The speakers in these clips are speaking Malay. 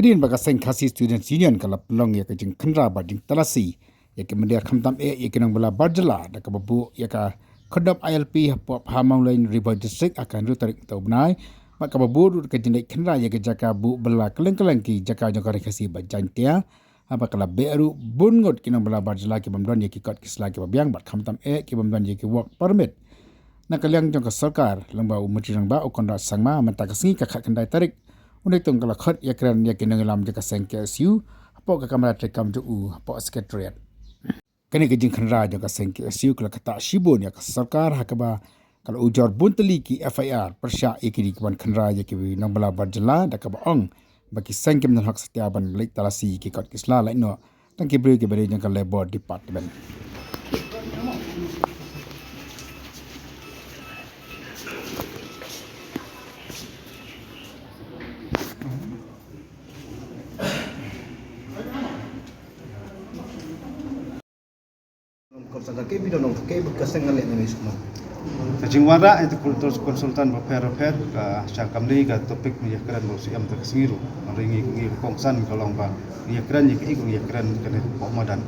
Khadin baga seng khasi student union kalap long ya kajing khandra ba jing talasi ya ke mendia khamtam ya ke nang bala barjala da ka babu ya ka khodap ILP pop hamang lain river district akan ru tarik tau benai mak ka babu ru ka jing khandra ya ke jaka bu bala keleng-keleng ki jaka jong kari khasi ba jantia apa kala beru bungot ki nang bala barjala ki bamdon ya ki kot ki sla ki babiang bat khamtam ki bamdon ya ki work permit na kalyang jong ka sarkar lamba umutri rang ba ukon ra sangma mata ka singi ka khandai tarik unik tong kala khot ya kran ya kinang lam jaka seng KSU apo ka kamera tekam ju apo secretariat kani ke jing khanra jaka seng KSU kala kata shibon ya ka sarkar hakaba kala ujor buntali ki FIR persya ikiri ki ban khanra ya ki nang bala barjala da ka ong baki seng kim nan hak setia ban lek talasi ki kot kisla la no tang ki bre ki bare jang ka labor department Jingwara itu kultur konsultan repair ka syakam ni ka topik ni yakran bo siam tak singiru ringi ngi kongsan kolong ba yakran ni iku yakran kan pemadan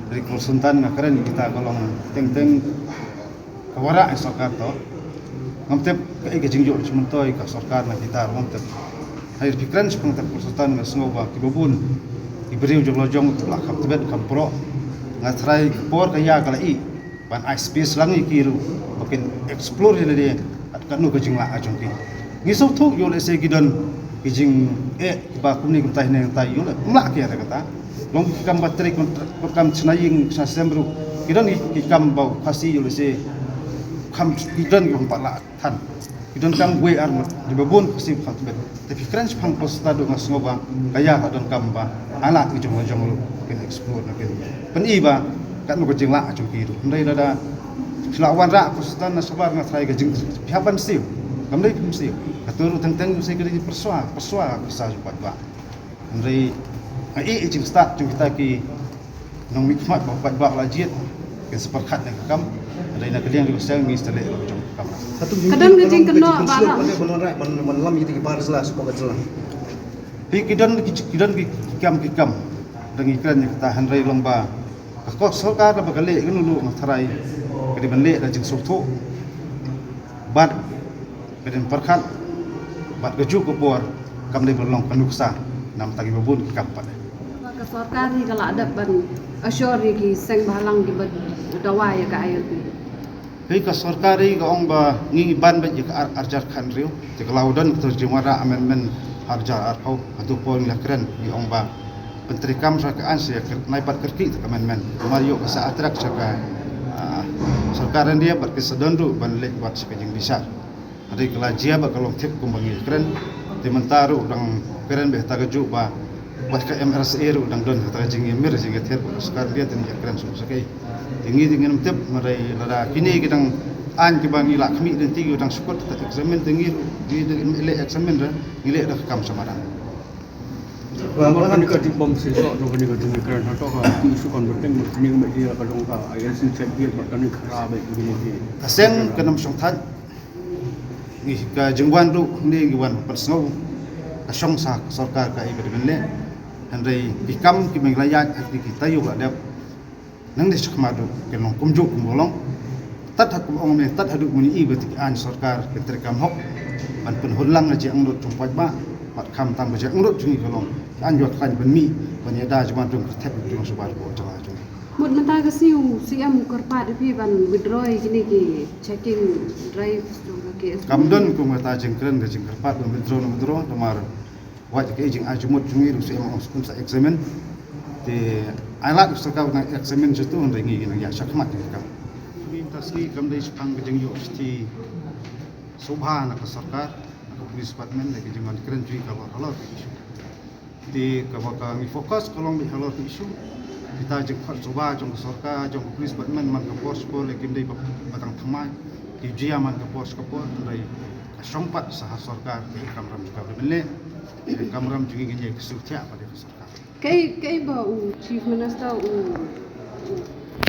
dari konsultan ngakran kita kolong teng kawara sarkar to ngamtep ka jingjo sementoi ka sarkar na kita ngamtep hai pikran sepeng tak konsultan ngasngoba kibubun iberiu joglojong tulak kam tebet kam pro ngatrai por kaya kala i ban space lang ikiru makin explore ni dia at kanu ka jingla ajong ki ngisau thuk yo le se gidan kijing ba kumni kum tai ne tai yo le mla ki ara kata long kam batri kam chnaying sa sembru gidan ki kam ba khasi yo le se kam gidan yo pala than gidan kam we ar di babun khasi khatbet tapi kran phang posta do ngasngoba kaya ka don kam ba ala ki jong lu ken explore na ken pen iba kan ko jingla ajong ki ru ndai da Selawan rak kustan na sabar na try ka jing pihapan siu kamdai pum siu katuru teng se kali persua kisah jupat ba ndai ai jing start jing kita ki nong mikmat ba ba lajit ke seperkat na kam ndai na kaliang di sel ngi stale jong kam kadang gejing kena ba man lam yiti ki bar sela supaya jelang pi kidan ki kam dengan iklan kita handrai lomba kok sarkar ba kale gunulu matharai kadi banle da jing sokto bat kadi perkhat bat gaju ko por kam le berlong kanuksa nam tagi babun kam pa ka sarkar ni kala ada ban asyori ki seng balang di bad dawa ya ka ILP hei ka sarkari ga ong ba ngi ban ba ka arjar khan riu te klaudan to jimara amendment arjar arhau atu pol yakran ni ong ba Menteri Kam Sarakaan saya naipat kerki tak men Mario kasa atrak saka sarkaran dia berkesedandu banlek buat sekejeng besar. Ada kelajia ba kalong tip kumbangi keren dimentaru dang keren beh tagaju ba buat ke MRC ru dang don kata jeng emir jeng ter sekarang dia tin keren so sakai. Tinggi dengan tip marai lada kini gedang an ke bangi lak kami dan tiga dang sukut tak eksamen tinggi di ele eksamen dah ile dah kam samarang. Walaupun kita bom sesok, kita ni kita keren atau isu konverting ni media kalau ILC check dia bahkan ni kerap begini. Aseng kenam songthan ni ka jengwan ru ni giwan persno asong sa sarkar ka ibe benle handai bikam ki menglaya hati kita yo ada nang dis khamadu kenong kumju kumbolong tat hak ong me tat hadu muni ibe ti an sarkar keterkam hok an pen hulang aja ang dot tumpat ba mat kham tang baja ang dot jungi kolong an jot kan benmi banyada jaman tung tep tung subar ko jala jung mud mata ka siam korpat pi ban withdraw gini ki checking drive ke kamdon ko mata jengkren ga jengkerpat withdraw tomar wajib ke jing ajumut jungi ru siam on sa examen te alat ustaka na examen jutu ngi gini ya syakmat ka tasgi kamdai spang jeng yo sti subha na ka sarkar na police department na jeng kren jui kalau isu di kami fokus kalau mi halal isu kita jengkar coba jong sarkar jong police department man kapor skol lekim dei batang thamai ki jia man kapor dari songpat sah sarkar di kamram juga benle kamram juga ngi kesutia pada sarkar kai ba chief minister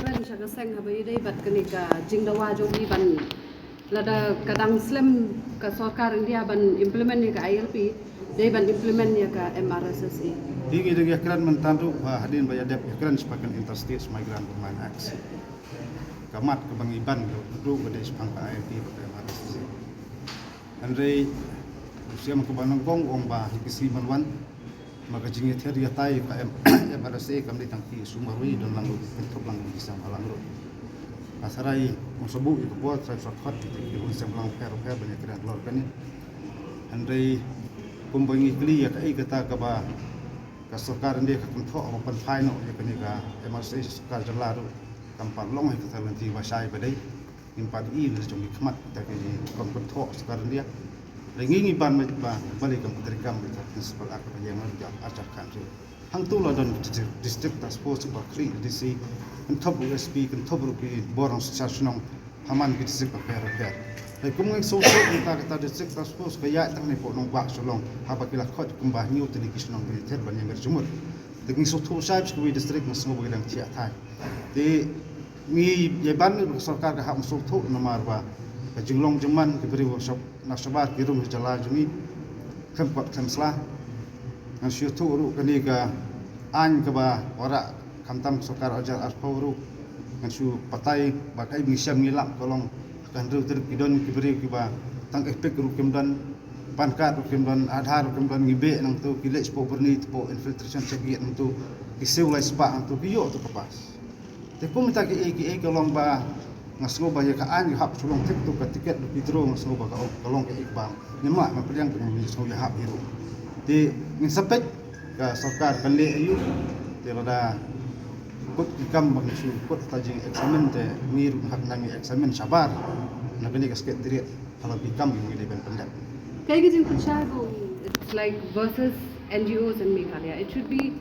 ran saka seng habai dei bat kanika jingdawa jong bi ban lada kadang slam ka sarkar India ban implement ya ka ILP they ban implement ya ka MRSSA. Ini dengan yakran mentandu hadin bayadep yakran sebagai interstate migrant pemain acts. Kamat kebangiban dulu pada sepangka ILP pada MRSSA. Andre usia mengkubanang gong ba hikisi manwan maka jingit hari yatai ka MRSSA kami tangki sumarui dan langgu untuk langgu bisa malangru. Asarai musubu itu buat saya shortcut itu bisa melang per banyak kira keluar kan ni. Andre kumbangi kli ya kai kata kaba ka sarkar dia ka kunto apa final ya kan ka MRSSA sarkar jalaru kampan long itu nanti wasai badai impan ini jom hikmat tapi kunto sarkar dia Ringi ban balik ke terikam itu sebab aku yang menjadi ajarkan tu. Hang tu lah dan district task force bakri di si top USP top rupi borang sosial haman di district repair. Tapi kumeng sosial kita kata district task force kaya tang ni pun nombak solong haba kila khot kumbah new television ng militer banyak berjumur. Dengan sotu saya sebagai district masih mau bilang tiap thai. Di mi yeban sarkar ke hak sotu nomor ba Jinglong Jeman diberi workshop nasabat kirum jalan jumi kempat kemslah nasiu tu uru kani ka an ke ba ora kamtam sokar ajar arpauru nasiu patai bakai bisa ngilap kolong akan ru terkidon diberi ke ba tang efek ru kemdan pankat ru kemdan adhar ru kemdan ngibe nang tu kilek spo berni tu infiltration cekit nang tu iseu lai spa nang tu biyo tu kepas te pun minta ke kolong ba ngasgo ba ya kaan hap sulong tek tu tiket du pitro ngasgo ba kalong ke ikbang nyema maperiang dengan ngasgo ya hap hiru di ngisapet ka sarkar kanle ayu te rada kut ikam bang su kut tajing eksamen te mir hak nami eksamen sabar na bini ka sket diri kalau ikam yang ngile ben pendak Kaya gijing kutshago it's like versus NGOs in Meghalaya. It should be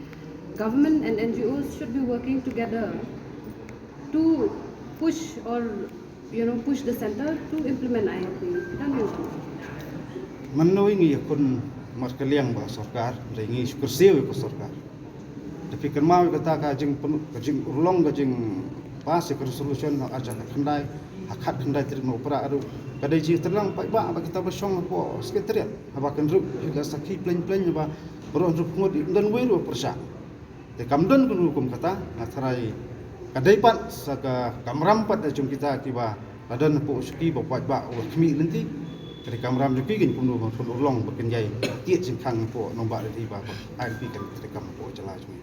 government and NGOs should be working together to push or push the center to implement ILP. Don't you think? Menoi ngi kun markaliang ba sarkar ringi kursiu ko sarkar. Tapi kan mau kata ka jing ulong ka jing pas ke resolution aja khandai hakat khandai terima upra aru kadai ji terang pai ba kita bersong ko sekretariat aba kan ru juga sakhi plan ba bro ru ngod dan weru persa. Te kamdon kun hukum kata natharai kadai pat saka kamram pat da jum kita kiba adan po ski ba pat ba wa khmi lenti kadi kamram ju kigin kun ulong bakin jai tiet sin khang po nomba di ba ai pi kan kadi kam po jala jum